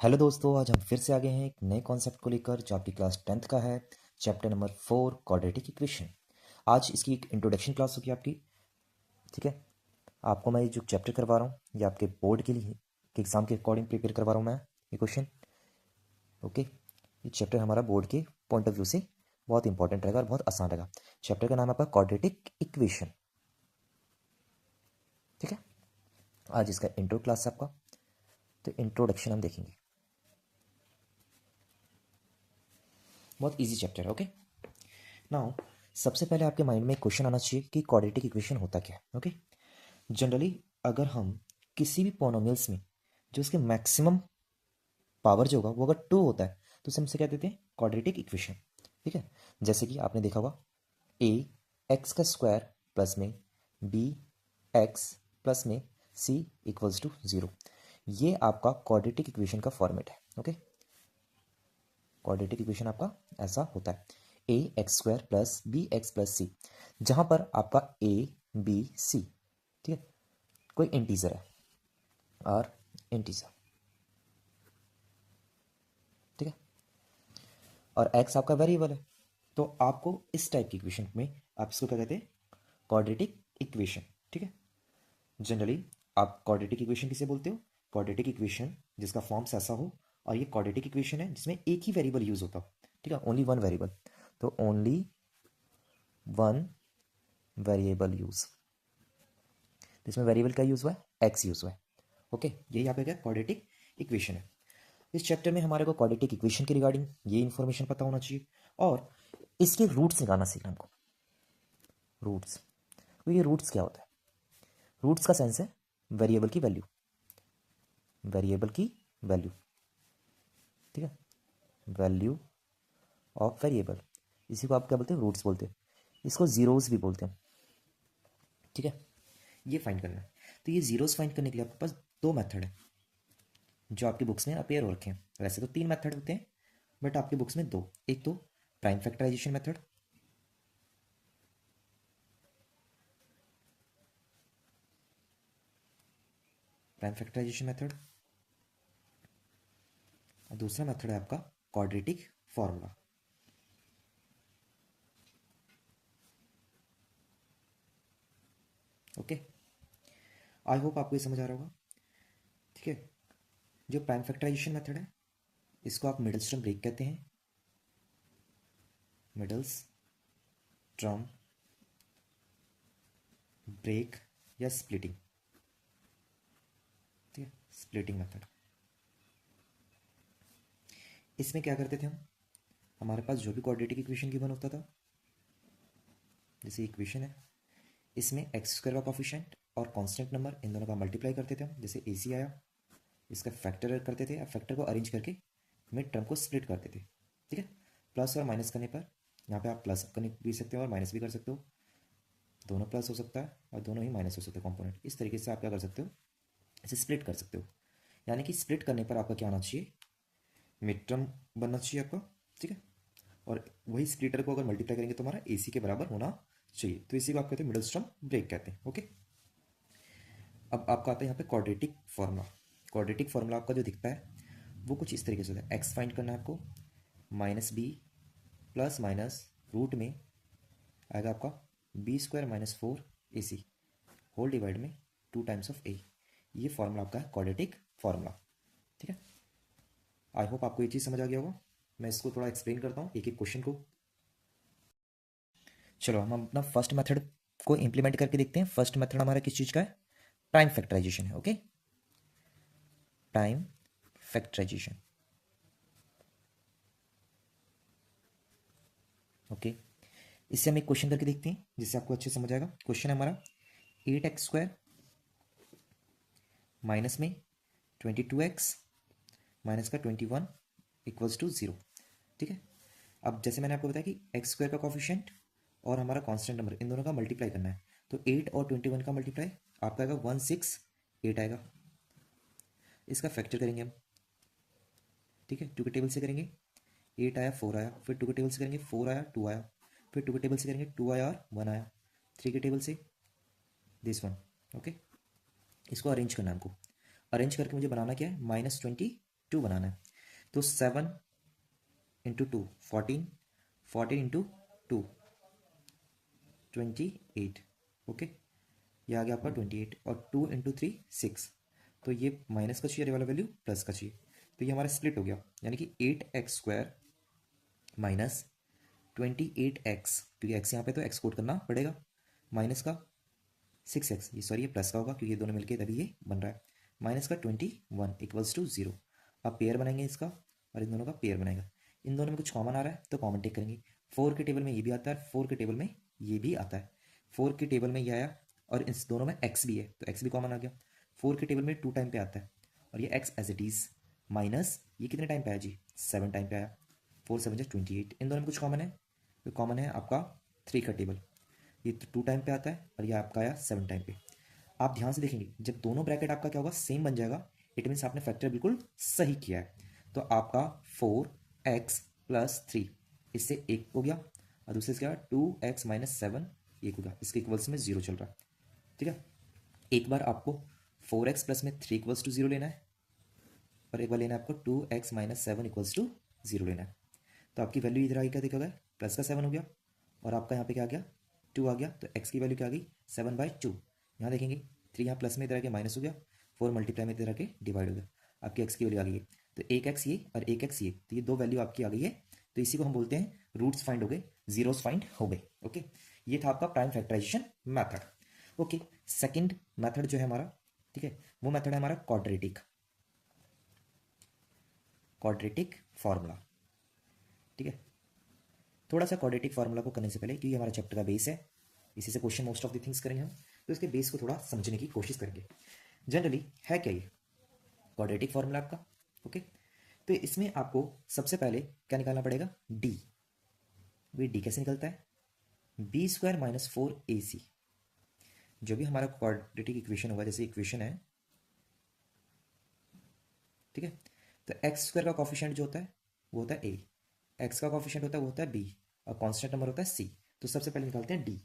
Hello दोस्तों, आज हम फिर से आ गए हैं एक नए कॉन्सेप्ट को लेकर जो आपकी क्लास 10th का है। Chapter number 4 quadratic equation. आज इसकी एक इंट्रोडक्शन क्लास होगी आपकी। ठीक है, आपको मैं ये जो चैप्टर करवा रहा हूँ ये आपके बोर्ड के लिए के एग्जाम के अकॉर्डिंग प्रिपेयर करवा रहा हूँ मैं ये क्वेश्चन। ओके, ये चैप्टर हमारा बोर्ड के पॉइंट ऑफ व्यू से बहुत इंपॉर्टेंट रहेगा और बहुत आसान रहेगा। चैप्टर का नाम है आपका क्वाड्रेटिक इक्वेशन। ठीक है, आज इसका इंट्रो क्लास है आपका, तो इंट्रोडक्शन हम देखेंगे। बहुत ईजी चैप्टर है। ओके, नाउ सबसे पहले आपके माइंड में एक क्वेश्चन आना चाहिए कि क्वाड्रेटिक इक्वेशन होता क्या है। ओके, जनरली अगर हम किसी भी पोनोमियल्स में जो उसके मैक्सिमम पावर जो होगा वो अगर 2 होता है तो उसे हमसे क्या देते हैं, क्वाड्रेटिक इक्वेशन। ठीक है, जैसे कि आपने देखा होगा ए एक्स का स्क्वायर प्लस में बी एक्स प्लस में सी इक्वल्स टू 0, ये आपका क्वाड्रेटिक इक्वेशन का फॉर्मेट है। ओके, क्वाड्रेटिक इक्वेशन आपका ऐसा होता है A x square plus B x plus C, जहां पर आपका ए बी सी, ठीक है, कोई इंटीजर है और इंटीजर। ठीक है, और एक्स आपका वेरिएबल है, तो आपको इस टाइप की इक्वेशन में आप इसको क्या कहते हैं, क्वाड्रेटिक इक्वेशन। ठीक है, जनरली आप क्वाड्रेटिक इक्वेशन किसे बोलते हो, क्वाड्रेटिक इक्वेशन जिसका फॉर्म्स ऐसा हो और ये क्वाड्रेटिक इक्वेशन है जिसमें एक ही वेरिएबल यूज होता हो। ठीक है, ओनली वन वेरिएबल, तो ओनली वन वेरिएबल यूज, जिसमें वेरिएबल का यूज हुआ है, एक्स यूज हुआ है। ओके, यही यहाँ पे क्या क्वाड्रेटिक इक्वेशन है। इस चैप्टर में हमारे को क्वाड्रेटिक इक्वेशन के रिगार्डिंग ये इन्फॉर्मेशन पता होना चाहिए और इसके रूट्स निकालना सीखना हमको। रूट्स, तो ये रूट्स क्या होता है, रूट्स का सेंस है वेरिएबल की वैल्यू, वेरिएबल की वैल्यू। ठीक है, वैल्यू ऑफ वेरिएबल, इसी को आप क्या बोलते हैं, रूट्स बोलते हैं। इसको जीरोस भी बोलते हैं। ठीक है, ये फाइंड करना है। तो ये जीरोस फाइंड करने के लिए आपके पास दो मेथड है जो आपकी बुक्स में अपेयर हो रखे हैं। वैसे तो 3 मेथड होते हैं बट आपकी बुक्स में दो, एक तो prime factorisation method, prime factorisation method, और दूसरा मेथड है आपका quadratic formula. Okay, I hope आपको ये समझ आ रहा होगा। ठीक है, जो प्राइम फैक्टराइजेशन मेथड है इसको आप मिडल टर्म ब्रेक कहते हैं, मिडल्स टर्म ब्रेक या स्प्लिटिंग। ठीक है, स्प्लिटिंग मेथड। इसमें क्या करते थे हम, हमारे पास जो भी क्वाड्रेटिक इक्वेशन गिवन होता था, जैसे इक्वेशन है, इसमें एक्स स्क्वायर का कॉफिशिएंट और कांस्टेंट नंबर इन दोनों का मल्टीप्लाई करते थे हम। जैसे ए सी आया, इसका फैक्टर करते थे, अब फैक्टर को अरेंज करके मिड टर्म को स्प्लिट करते थे। ठीक है, प्लस और माइनस करने पर यहाँ पे आप प्लस करने भी सकते हो और माइनस भी कर सकते हो, दोनों प्लस हो सकता है और दोनों ही माइनस हो सकते हैं कॉम्पोनेंट। इस तरीके से आप क्या कर सकते हो, इसे स्प्लिट कर सकते हो। यानी कि स्प्लिट करने पर आपका क्या आना चाहिए, मिड टर्म बनना चाहिए आपका। ठीक है, और वही स्प्लिटर को अगर मल्टीप्लाई करेंगे तो हमारा ए सी के बराबर होना चाहिए, तो इसी को आप कहते हैं मिडल टर्म ब्रेक कहते हैं। ओके, अब आपका आता है यहाँ पे क्वाड्रेटिक फार्मूला। क्वाड्रेटिक फार्मूला आपका जो दिखता है वो कुछ इस तरीके से होता है, एक्स फाइंड करना है आपको, minus b plus minus root में आएगा आपका b square minus 4 AC whole divide में 2 टाइम्स ऑफ ए। ये फार्मूला आपका है क्वाड्रेटिक फार्मूला। ठीक है, आई होप आपको ये चीज़ समझ आ गया होगा। मैं इसको थोड़ा एक्सप्लेन करता हूँ एक एक क्वेश्चन को। चलो हम अपना फर्स्ट मेथड को इंप्लीमेंट करके देखते हैं। फर्स्ट मेथड हमारा किस चीज़ का है, प्राइम फैक्टराइजेशन है। Okay, prime factorisation. ओके, इससे हम एक क्वेश्चन करके देखते हैं जिससे आपको अच्छे समझ आएगा। क्वेश्चन है हमारा 8x² माइनस में 22x माइनस का 21 इक्वल्स टू 0। ठीक है, अब जैसे मैंने आपको बताया कि एक्स स्क्वायर का कॉफिशिएंट और हमारा कांस्टेंट नंबर इन दोनों का मल्टीप्लाई करना है, तो 8 और 21 का मल्टीप्लाई आपका आएगा 168 आएगा। इसका फैक्टर करेंगे हम। ठीक है, 2 के टेबल से करेंगे, 8 आया 4 आया, फिर 2 के टेबल से करेंगे 4 आया 2 आया, फिर 2 के टेबल से करेंगे 2 आया और 1 आया, 3 के टेबल से दिस वन। ओके, इसको अरेंज करना है हमको। अरेंज करके मुझे बनाना क्या है, -20 टू बनाना है। तो 7 × 2 14, 14 × 2 28, ओके, ये आ गया आपका 28, और 2 × 3 6। तो ये माइनस का चाहिए, ये वाला वैल्यू प्लस का चाहिए, तो ये हमारा स्प्लिट हो गया, यानी कि 8x² माइनस 28x, क्योंकि x यहाँ पे तो x कोड करना पड़ेगा, माइनस का 6x, ये सॉरी ये प्लस का होगा क्योंकि ये दोनों मिलके तभी ये बन रहा है, माइनस का 21 इक्वल्स टू 0। अब पेयर बनाएंगे इसका और इन दोनों का पेयर बनाएगा, इन दोनों में कुछ कॉमन आ रहा है तो कॉमन टेक करेंगे। 4 के टेबल में ये भी आता है, 4 के टेबल में ये भी आता है, 4 के टेबल में ये आया और इस दोनों में x भी है तो x भी कॉमन आ गया। 4 के टेबल में 2 टाइम पे आता है और ये x as it is, minus ये कितने टाइम पे आया जी, 7 टाइम पे आया, 4 7 28, इन दोनों में कुछ कॉमन है, तो कॉमन है आपका 3 का टेबल, ये 2 टाइम पे आता है और ये आपका आया 7 टाइम पे। आप ध्यान से देखेंगे जब दोनों ब्रैकेट आपका क्या होगा, सेम बन जाएगा, इट मीन्स आपने फैक्टर बिल्कुल सही किया है। तो आपका 4x + 3 इससे 1 हो गया और दूसरे से क्या 2x - 7 1 हो गया, इसके इक्वल्स में 0 चल रहा है, ठीक है। एक बार आपको 4x प्लस में 3 इक्वल्स टू 0 लेना है और एक बार लेना है आपको 2x - 7 इक्वल्स टू 0 लेना है। तो आपकी वैल्यू इधर आई, क्या देखा गया, प्लस का 7 हो गया और आपका यहाँ पे क्या आ गया 2 आ गया, तो x की वैल्यू क्या आ गई 7/2। यहाँ देखेंगे 3 यहाँ प्लस में इधर आके माइनस हो गया, 4 मल्टीप्लाई में इधर आके डिवाइड हो गया, आपकी x की वैल्यू आ गई है। तो एक x ये और एक x ये, तो ये दो वैल्यू आपकी आ गई है, तो इसी को हम बोलते हैं रूट्स फाइंड हो गए, जीरोस फाइंड हो गए, ओके। ये था आपका prime factorisation method, okay. Second method जो है हमारा, ठीक है, वो मेथड है हमारा क्वाड्रेटिक, क्वाड्रेटिक फार्मूला, ठीक है। थोड़ा सा क्वाड्रेटिक फार्मूला को करने से पहले, क्योंकि हमारा चैप्टर का बेस है, इसी से question most of the things करेंगे हम, तो इसके बेस को थोड़ा समझने की कोशिश करेंगे। जनरली है क्या ये क्वाड्रेटिक फार्मूला आपका, ओके। तो इसमें आपको सबसे पहले क्या निकालना पड़ेगा, डी। वे डी कैसे निकलता है, b² - 4ac, जो भी हमारा क्वाड्रेटिक इक्वेशन होगा, जैसे इक्वेशन है, ठीक है। तो x² का कॉफिशिएंट जो होता है वो होता है a, x का कॉफिशिएंट होता है वो होता है b, और कांस्टेंट नंबर होता है c। तो सबसे पहले निकालते हैं d।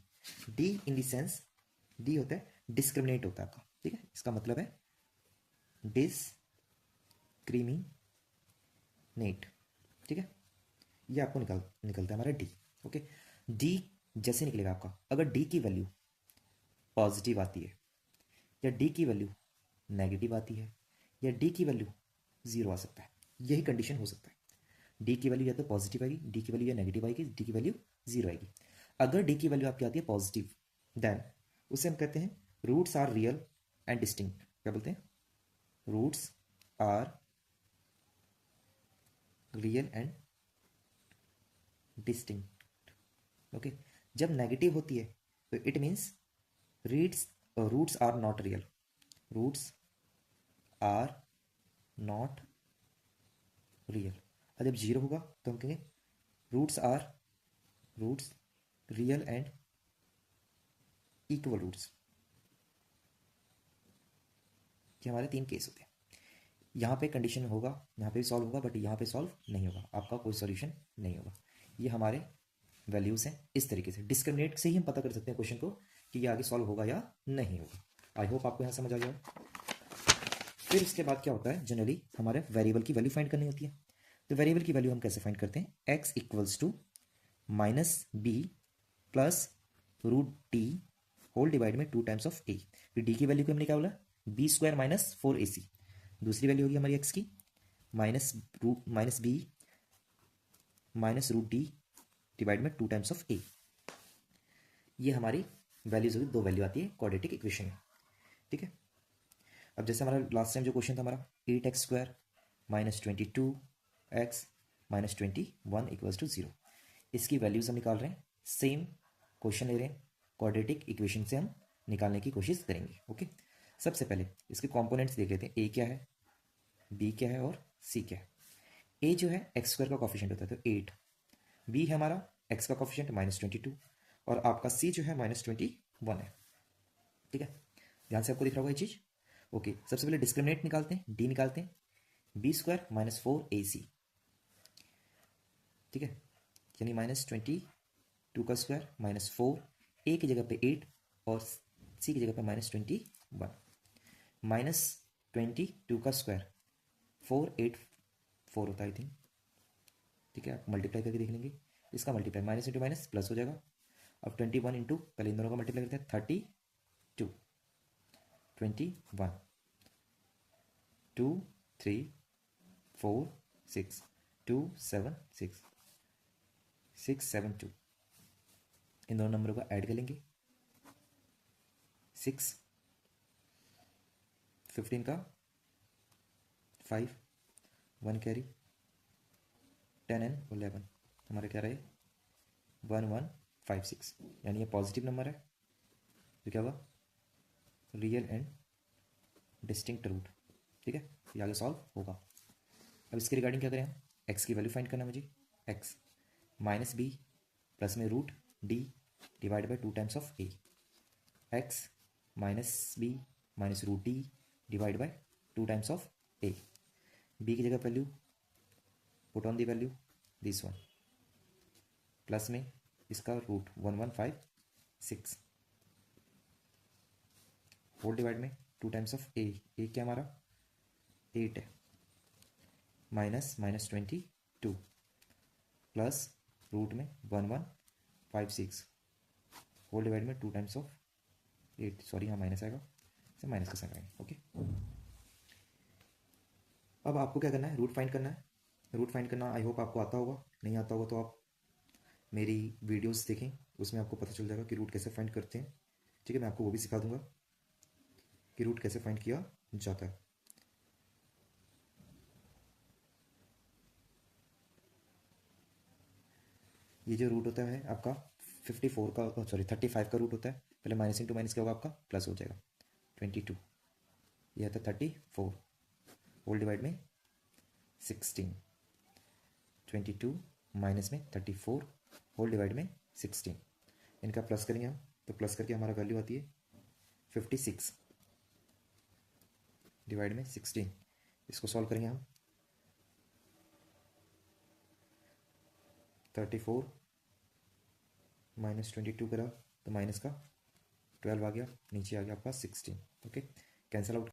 d in the sense d होता है डिस्क्रिमिनेट होता है आपका, ठीक है, इसका मतलब है डिस्क्रिमिनेट, ठीक है। ये आपको निकलता है हमारा d, ओके। d जैसे निकलेगा आपका, अगर d की वैल्यू पॉजिटिव आती है या d की वैल्यू नेगेटिव आती है या d की वैल्यू 0 आ सकता है, यही कंडीशन हो सकता है। डी की वैल्यू या तो पॉजिटिव आएगी, डी की वैल्यू या नेगेटिव आएगी, डी की वैल्यू 0 आएगी। अगर डी की वैल्यू आपकी आती है पॉजिटिव, देन उसे हम कहते हैं roots are real and distinct. क्या बोलते हैं, roots are real and distinct, okay. जब नेगेटिव होती है तो it means roots are not real, roots are not real. और जब 0 होगा तो हम कहेंगे roots real and equal roots. ये हमारे 3 केस होते हैं। यहाँ पे कंडीशन होगा, यहाँ पे भी सॉल्व होगा, बट यहाँ पे सॉल्व नहीं होगा, आपका कोई सॉल्यूशन नहीं होगा। ये हमारे वैल्यूज़ हैं, इस तरीके से डिस्क्रिमिनेट से ही हम पता कर सकते हैं क्वेश्चन को कि ये आगे सॉल्व होगा या नहीं होगा। आई होप आपको यहाँ समझ आ गया। फिर इसके बाद क्या होता है, जनरली हमारे वेरिएबल की वैल्यू फाइंड करनी होती है। तो वेरिएबल की वैल्यू हम कैसे फाइंड करते हैं, x = -b + √d whole divide में 2 टाइम्स ऑफ a। फिर d की वैल्यू को हमने क्या बोला, b² - 4ac। दूसरी वैल्यू होगी हमारी x की -b -√d डिवाइड में 2 टाइम्स ऑफ a। ये हमारी वैल्यूज होगी, 2 वैल्यू आती है क्वाड्रेटिक इक्वेशन में, ठीक है। अब जैसे हमारा लास्ट टाइम जो क्वेश्चन था हमारा 8x² - 22x - 21 = 0, इसकी वैल्यूज हम निकाल रहे हैं, सेम क्वेश्चन ले रहे हैं, क्वाड्रेटिक इक्वेशन से हम निकालने की कोशिश करेंगे, ओके। सबसे पहले इसके कंपोनेंट्स देख लेते हैं, a क्या है, b क्या है और c क्या है। a जो है x² का कॉफिशिएंट होता है तो 8, b है हमारा x का कॉफिशिएंट -22 और आपका c जो है -21 है, ठीक है। ध्यान से आपको दिख रहा होगा ये चीज़, ओके। सबसे पहले डिस्क्रिमिनेट निकालते हैं, d निकालते हैं, b² - 4ac, ठीक है, यानी -22 का स्क्वायर -4, a की जगह पे 8 और c की जगह पे -21, -22 का स्क्वायर 4 8 4 होता है आई थिंक, ठीक है। आप मल्टीप्लाई करके देख लेंगे, इसका multiply minus into minus plus हो जाएगा। अब 21 इंटू, पहले इन दोनों का मल्टीप्लाई करते हैं, 32, 21, 2 3 4 6, 2 7 6, 6 7 2, इन दोनों नंबरों को ऐड कर लेंगे। 6 15 का 5, 1 कैरी, 10 एंड 11, हमारा क्या रहे 1 1 5 6, यानी ये पॉजिटिव नंबर है, तो क्या हुआ रियल एंड डिस्टिंक्ट रूट, ठीक है। ये आगे सॉल्व होगा। अब इसके रिगार्डिंग क्या करें हम, एक्स की वैल्यू फाइंड करना है मुझे। एक्स माइनस बी प्लस में root D divide by 2 times of a, x minus b minus root D divide by 2 times of a, b की जगह value put on the value this one, plus में इसका root 1156 whole divide में 2 times of ए, ए क्या हमारा 8 है, minus minus 22 plus root में 1156 whole divide में 2 टाइम्स ऑफ 8, सॉरी यहाँ माइनस आएगा, इसे माइनस का साइन आएगा, ओके। अब आपको क्या करना है, रूट फाइंड करना है। रूट फाइंड करना आई होप आपको आता होगा, नहीं आता होगा तो आप मेरी वीडियोस देखें, उसमें आपको पता चल जाएगा कि रूट कैसे फाइंड करते हैं, ठीक है। मैं आपको वो भी सिखा दूंगा कि रूट कैसे फाइंड किया जाता है। ये जो रूट होता है आपका 54 का, सॉरी 35 का रूट होता है, पहले माइनस इंटू माइनस क्या होगा आपका प्लस हो जाएगा 22, ये आता है 34 होल डिवाइड में 16, 22 माइनस में 34 होल डिवाइड में 16, इनका प्लस करेंगे हम, तो प्लस करके हमारा वैल्यू आती है 56 डिवाइड में 16, इसको सॉल्व करेंगे हम, 34 माइनस 22 करा तो माइनस का 12 आ गया, नीचे आ गया आपका 16, ओके। Cancel out